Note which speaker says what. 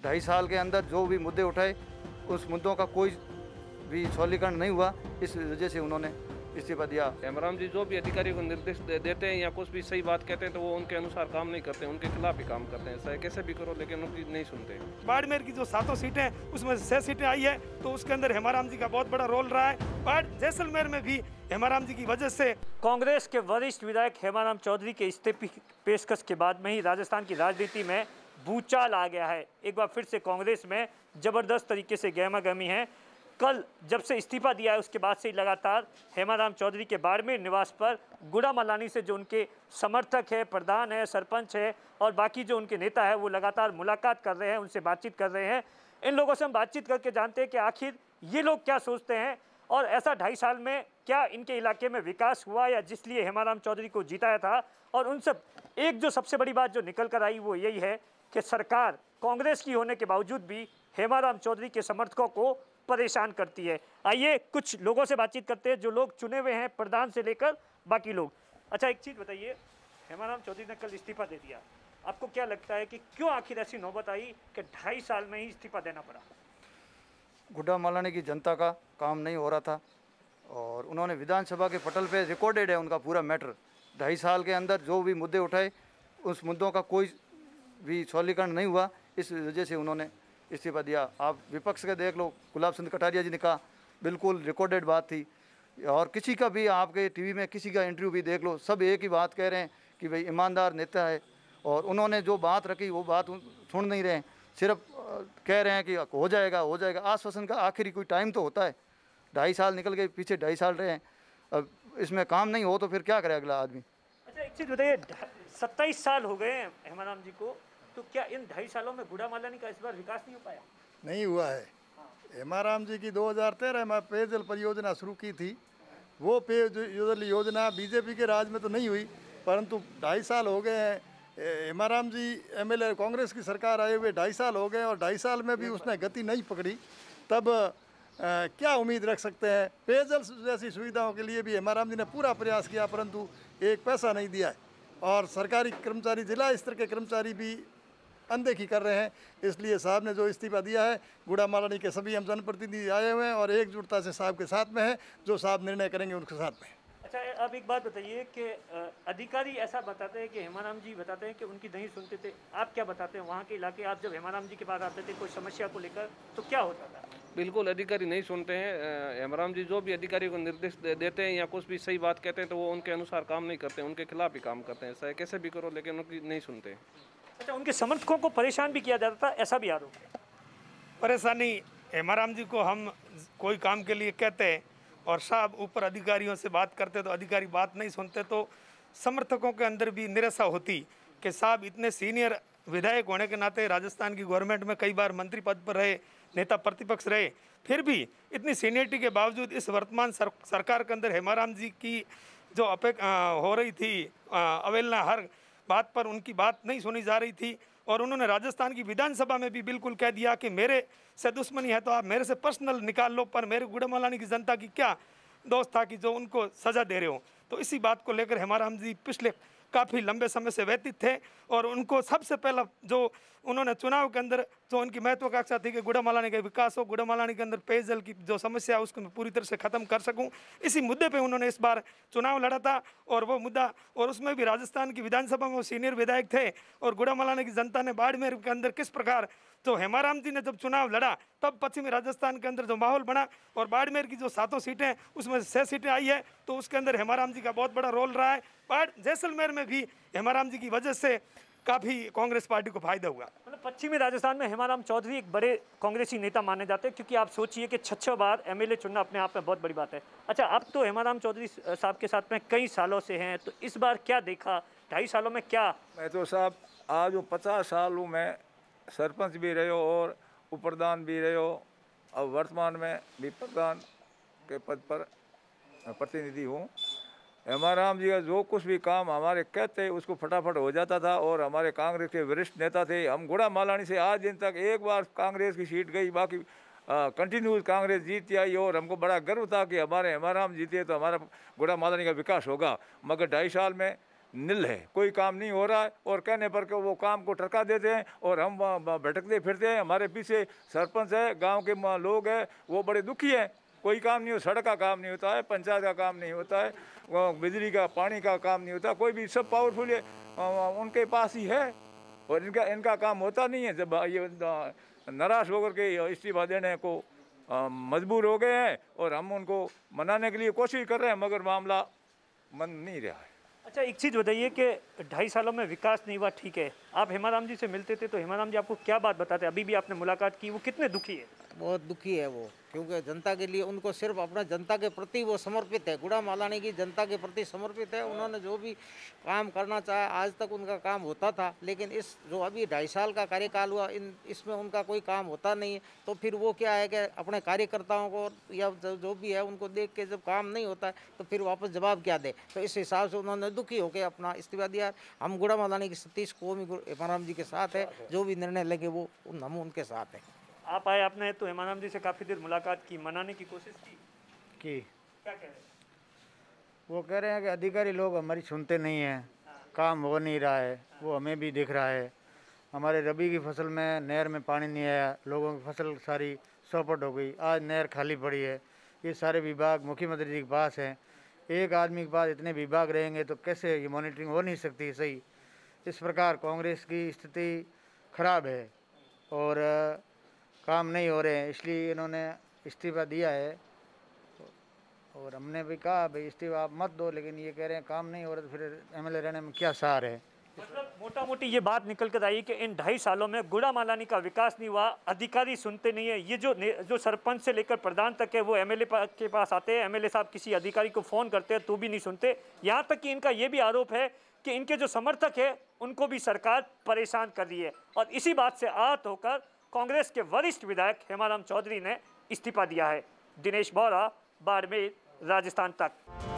Speaker 1: 2.5 साल के अंदर जो भी मुद्दे उठाए उस मुद्दों का कोई भी सॉल्यूशन नहीं हुआ, इस वजह से उन्होंने इस्तीफा दिया।
Speaker 2: हेमाराम जी जो भी अधिकारियों को निर्देश देते हैं या कुछ भी सही बात कहते हैं तो वो उनके अनुसार काम नहीं करते, उनके खिलाफ ही काम करते हैं, चाहे कैसे भी करो, लेकिन उनकी नहीं सुनते।
Speaker 3: बाड़मेर की जो 7 सीटें हैं उसमें 6 सीटें आई है, तो उसके अंदर हेमाराम जी का बहुत बड़ा रोल रहा है। जैसलमेर में भी हेमाराम जी की वजह से
Speaker 4: कांग्रेस के वरिष्ठ विधायक हेमाराम चौधरी के इस्तीफे पेशकश के बाद में ही राजस्थान की राजनीति में भूचाल आ गया है। एक बार फिर से कांग्रेस में जबरदस्त तरीके से गहमागहमी है। कल जब से इस्तीफा दिया है उसके बाद से ही लगातार हेमाराम चौधरी के बाड़मेर निवास पर गुड़ामलानी से जो उनके समर्थक है, प्रधान है, सरपंच है और बाकी जो उनके नेता है वो लगातार मुलाकात कर रहे हैं, उनसे बातचीत कर रहे हैं। इन लोगों से हम बातचीत करके जानते हैं कि आखिर ये लोग क्या सोचते हैं और ऐसा 2.5 साल में क्या इनके इलाके में विकास हुआ या जिसलिए हेमाराम चौधरी को जिताया था। और उन सब एक जो सबसे बड़ी बात जो निकल कर आई वो यही है कि सरकार कांग्रेस की होने के बावजूद भी हेमाराम चौधरी के समर्थकों को परेशान करती है। आइए कुछ लोगों से बातचीत करते हैं जो लोग चुने हुए हैं, प्रधान से लेकर बाकी लोग। अच्छा, एक चीज़ बताइए, हेमाराम चौधरी ने कल इस्तीफा दे दिया, आपको क्या लगता है कि क्यों आखिर ऐसी नौबत आई कि 2.5 साल में ही इस्तीफा देना पड़ा?
Speaker 1: गुड़ामलानी की जनता का काम नहीं हो रहा था और उन्होंने विधानसभा के पटल पे रिकॉर्डेड है उनका पूरा मैटर। 2.5 साल के अंदर जो भी मुद्दे उठाए उस मुद्दों का कोई भी सॉल्यूशन नहीं हुआ, इस वजह से उन्होंने इस्तीफा दिया। आप विपक्ष के देख लो, गुलाब चंद कटारिया जी ने कहा, बिल्कुल रिकॉर्डेड बात थी। और किसी का भी आपके टीवी में किसी का इंटरव्यू भी देख लो, सब एक ही बात कह रहे हैं कि भाई ईमानदार नेता है और उन्होंने जो बात रखी वो बात सुन नहीं रहे हैं, सिर्फ कह रहे हैं कि हो जाएगा हो जाएगा। आश्वासन का आखिरी कोई टाइम तो होता है। 2.5 साल निकल गए, पीछे 2.5 साल रहे हैं, अब इसमें काम नहीं हो तो फिर क्या करे अगला आदमी।
Speaker 4: अच्छा, एक चीज़ बताइए, 27 साल हो गए हैं हेमाराम जी को, तो क्या इन 2.5 सालों में गुड़ामलानी का इस बार विकास नहीं हो पाया?
Speaker 5: नहीं हुआ है। हेमाराम जी की 2013 में पेयजल परियोजना शुरू की थी, वो पेयजल योजना बीजेपी के राज में तो नहीं हुई, परंतु 2.5 साल हो गए हैं हेमाराम जी एमएलए, कांग्रेस की सरकार आए हुए 2.5 साल हो गए और 2.5 साल में भी उसने गति नहीं पकड़ी। तब क्या उम्मीद रख सकते हैं? पेयजल जैसी सुविधाओं के लिए भी हेमाराम जी ने पूरा प्रयास किया, परंतु एक पैसा नहीं दिया है और सरकारी कर्मचारी, जिला स्तर के कर्मचारी भी अनदेखी कर रहे हैं। इसलिए साहब ने जो इस्तीफा दिया है, गुड़ामलानी के सभी हम जनप्रतिनिधि आए हुए हैं और एकजुटता से साहब के साथ में है, जो साहब निर्णय करेंगे उनके साथ में।
Speaker 4: अच्छा, अब एक बात बताइए कि अधिकारी ऐसा बताते हैं कि हेमाराम जी बताते हैं कि उनकी नहीं सुनते थे, आप क्या बताते हैं वहाँ के इलाके? आप जब हेमाराम जी के पास आते थे कोई समस्या को लेकर तो क्या होता था?
Speaker 2: बिल्कुल अधिकारी नहीं सुनते हैं। हेमाराम जी जो भी अधिकारियों को निर्देश देते हैं या कुछ भी सही बात कहते हैं तो वो उनके अनुसार काम नहीं करते, उनके खिलाफ ही काम करते हैं, चाहे कैसे भी करो, लेकिन उनकी नहीं सुनते।
Speaker 4: अच्छा, उनके समर्थकों को परेशान भी किया जाता था, ऐसा भी आरोप है?
Speaker 3: परेशानी, हेमाराम जी को हम कोई काम के लिए कहते हैं और साहब ऊपर अधिकारियों से बात करते तो अधिकारी बात नहीं सुनते, तो समर्थकों के अंदर भी निराशा होती कि साहब इतने सीनियर विधायक होने के नाते राजस्थान की गवर्नमेंट में कई बार मंत्री पद पर रहे, नेता प्रतिपक्ष रहे, फिर भी इतनी सीनियरिटी के बावजूद इस वर्तमान सरकार के अंदर हेमाराम जी की जो हो रही थी अवहेलना, हर बात पर उनकी बात नहीं सुनी जा रही थी और उन्होंने राजस्थान की विधानसभा में भी बिल्कुल कह दिया कि मेरे से दुश्मनी है तो आप मेरे से पर्सनल निकाल लो, पर मेरे गुड़ामलानी की जनता की क्या दोस्त था कि जो उनको सज़ा दे रहे हो। तो इसी बात को लेकर हेमाराम जी पिछले काफ़ी लंबे समय से व्यतीत थे और उनको सबसे पहला जो उन्होंने चुनाव के अंदर जो उनकी महत्वाकांक्षा थी कि गुड़ामलानी का विकास हो, गुड़ामलानी के अंदर पेयजल की जो समस्या है उसको मैं पूरी तरह से ख़त्म कर सकूं, इसी मुद्दे पे उन्होंने इस बार चुनाव लड़ा था और वो मुद्दा, और उसमें भी राजस्थान की विधानसभा में वो सीनियर विधायक थे और गुड़ामलानी की जनता ने बाड़मेर के अंदर किस प्रकार तो हेमाराम जी ने जब चुनाव लड़ा तब पश्चिमी राजस्थान के अंदर जो माहौल बना और बाड़मेर की जो 7 सीटें उसमें 6 सीटें आई है, तो उसके अंदर हेमाराम जी का बहुत बड़ा रोल रहा है। और जैसलमेर में भी हेमाराम जी की वजह से काफ़ी कांग्रेस पार्टी को फायदा हुआ।
Speaker 4: मतलब पश्चिमी राजस्थान में हेमाराम चौधरी एक बड़े कांग्रेसी नेता माने जाते हैं, क्योंकि आप सोचिए कि 6 बार एमएलए चुनना अपने आप में बहुत बड़ी बात है। अच्छा, अब तो हेमाराम चौधरी साहब के साथ में कई सालों से हैं, तो इस बार क्या देखा 2.5 सालों में? क्या
Speaker 6: मैं तो साहब आज 50 साल हूँ, मैं सरपंच भी रहे हो और उप प्रधान भी रहे हो, अब वर्तमान में भी प्रधान के पद पर प्रतिनिधि हूँ। हेमाराम जी का जो कुछ भी काम हमारे कहते उसको फटाफट हो जाता था और हमारे कांग्रेस के वरिष्ठ नेता थे। हम गुड़ामलानी से आज दिन तक एक बार कांग्रेस की सीट गई, बाकी कंटिन्यूस कांग्रेस जीतती आई और हमको बड़ा गर्व था कि हमारे हेमाराम जीते तो हमारा गुड़ामलानी का विकास होगा। मगर 2.5 साल में नील है, कोई काम नहीं हो रहा है। और कहने पर के वो काम को टरका देते हैं और हम भटकते फिरते हैं। हमारे पीछे सरपंच है, गांव के लोग हैं, वो बड़े दुखी हैं। कोई काम नहीं हो, सड़क का काम नहीं होता है, पंचायत का काम नहीं होता है, बिजली का पानी का काम नहीं होता, कोई भी सब पावरफुल है उनके पास ही है और इनका काम होता नहीं है। जब ये नाराज होकर के इस्तीफा देने को मजबूर हो गए हैं और हम उनको मनाने के लिए कोशिश कर रहे हैं मगर मामला मन नहीं रहा है।
Speaker 4: अच्छा, एक चीज़ बताइए कि 2.5 सालों में विकास नहीं हुआ, ठीक है, आप हेमाराम जी से मिलते थे तो हेमाराम जी आपको क्या बात बताते हैं? अभी भी आपने मुलाकात की, वो कितने दुखी है?
Speaker 7: बहुत दुखी है वो, क्योंकि जनता के लिए उनको सिर्फ अपना जनता के प्रति वो समर्पित है। गुड़ा मालानी की जनता के प्रति समर्पित है। उन्होंने जो भी काम करना चाहा आज तक उनका काम होता था, लेकिन इस जो अभी 2.5 साल का कार्यकाल हुआ इसमें उनका कोई काम होता नहीं है। तो फिर वो क्या है कि अपने कार्यकर्ताओं को या जो भी है उनको देख के जब काम नहीं होता है तो फिर वापस जवाब क्या दे। तो इस हिसाब से उन्होंने दुखी होकर अपना इस्तीफा दिया। हम गुड़ा मालानी की सतीश कौमी हेमाराम जी के साथ है, जो भी निर्णय लगे वो हम उनके साथ हैं।
Speaker 4: आप आए, आपने तो हेमाराम जी से काफ़ी देर मुलाकात की, मनाने की कोशिश की, क्या कह रहे हैं?
Speaker 1: वो कह रहे हैं कि अधिकारी लोग हमारी सुनते नहीं हैं, काम हो नहीं रहा है, वो हमें भी दिख रहा है। हमारे रबी की फसल में नहर में पानी नहीं आया, लोगों की फसल सारी चौपट हो गई, आज नहर खाली पड़ी है। ये सारे विभाग मुख्यमंत्री जी के पास हैं। एक आदमी के पास इतने विभाग रहेंगे तो कैसे ये मॉनिटरिंग हो नहीं सकती सही। इस प्रकार कांग्रेस की स्थिति खराब है और काम नहीं हो रहे हैं, इसलिए इन्होंने इस्तीफा दिया है। और हमने भी कहा भाई इस्तीफा आप मत दो, लेकिन ये कह रहे हैं काम नहीं हो रहा तो फिर एमएलए रहने में क्या सार है।
Speaker 4: मतलब मोटा मोटी ये बात निकल कर आई कि इन 2.5 सालों में गुड़ा मालानी का विकास नहीं हुआ, अधिकारी सुनते नहीं है। ये जो सरपंच से लेकर प्रधान तक है वो एमएलए के पास आते हैं, एमएलए साहब किसी अधिकारी को फ़ोन करते हैं तो भी नहीं सुनते। यहाँ तक कि इनका ये भी आरोप है कि इनके जो समर्थक है उनको भी सरकार परेशान कर रही है। और इसी बात से आहत होकर कांग्रेस के वरिष्ठ विधायक हेमाराम चौधरी ने इस्तीफा दिया है। दिनेश बोरा, बाड़मेर, राजस्थान तक।